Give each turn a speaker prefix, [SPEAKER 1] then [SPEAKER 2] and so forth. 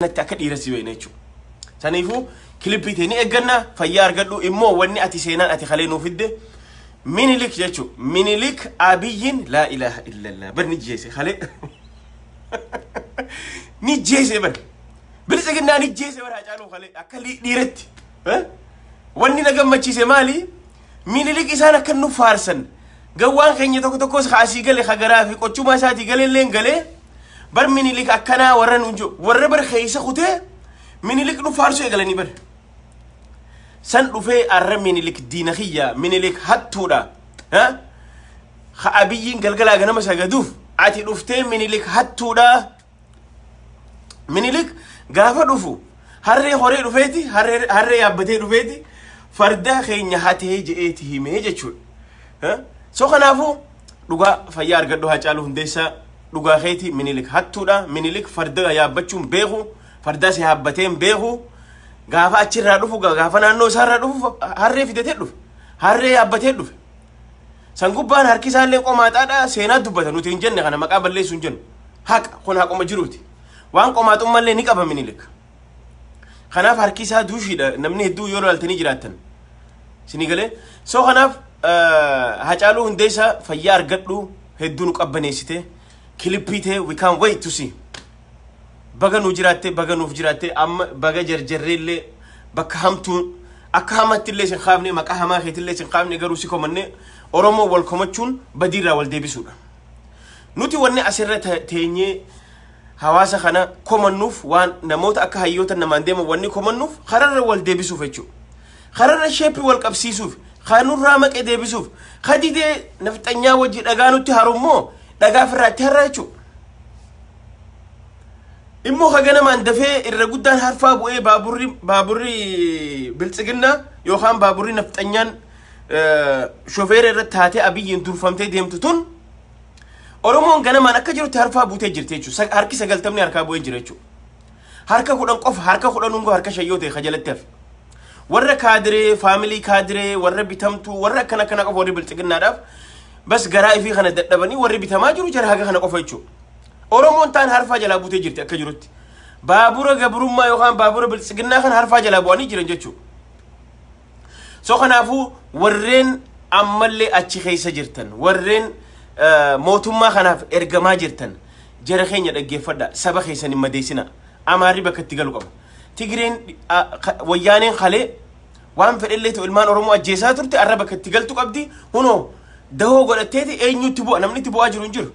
[SPEAKER 1] نتأكد يرسي بيناتشو سنيفو كليبي تاني أجنا فيار قالوا إمو وني أتي سينان أتي خلينو فيده مينيليك جاتشو مينيليك أبيين لا إله إلا الله بر نجيسي خلي نجيسي بر بلس أجنا نجيسي بر هجالو خلي أكلي ديرت ها وني نجم ماشي مالي مينيليك إسانا كنو فارسن جوان خيني توكوس خاسي قال خجرافي كوتشو ما ساتي قال لين قال بر مينيليك أكنا ورن ونجو ور بر خيسة خوته مينيليك نفارسو يقلني بر سن رفي أر مينيليك دينخية مينيليك هاتودا ها خابيين قلقلا أنا مساجدوف عتي رفتين مينيليك هاتودا مينيليك قافا رفو هرّي هوري رفيتي هرّي يابتي رفيتي فردا خيني هاته جئته ميجتشو ها سو خنافو لغا فيار قدو هاجالو هندسا لغا خيتي مينيليك هاتودا مينيليك فردا يابتشون بيغو فردا سيابتين بيغو غافا أتشرا رفو غافا نانو سارا رفو هرّي فيدتي رفو هرّي يابتي رفو سنقبان هركي سالي قومات آدا سينا دبتا نوتين جنة خانا مقابل لي سنجن حق خون حق مجروتي وان قومات لي نقابا مينيليك خناف هركي سا دوشي دا نمني دو يورو التني جراتن سنيقالي سو خناف هاجالو هندسا فيار قدلو هدو نقابا نيسيتي كليبيتي we can't wait to see baga nujirate baga nufjirate am baga jarjarrele bakka hamtu akka hamatille sin khabne maka hama khitille sin khabne garu siko manne oromo wal komachun badira wal debisuda nuti wonne asirra teenye hawasa khana komannuf wan namota akka hayyota namandema wonni komannuf kharara wal debisuf echu kharara shepi wal qabsisuf khanur ramaqe debisuf khadide naftanya waji daganutti harumo daga firratti harrachu immo khagana man dafe irra guddan harfa bu'e baburri bilጽግና yohan baburri naftanyan chauffeur irra taate abiyyin durfamte deemtutun oromon gana man akka jiru harfa buute jirtechu harki sagaltamni harka bu'e jirechu harka kudan qof harka kudan ungo harka shayyote khajalataf warra kadre family kadre warra bitamtu warra kana qof warri bilጽግና daf bas garaa fi khana dadabani warri bitama jiru jar haga khana qofachu oromon tan harfa jala buute jirte akka jirutti babura gabrumma yohan babura bilጽግና khan harfa jala buani jiran jechu so khanafu warren amalle achi khaysa jirtan warren mootumma khanaf ergama jirtan jara khenya dhageeffadha saba khaysan madeysina amari bakatti galu qaba tigren wayanen khale waan fedhelleeto ilmaan oromo ajjeesa turte arraba bakatti galtu qabdi huno daho godhateeti eenyutti bu'a namni tibu ajiru jiru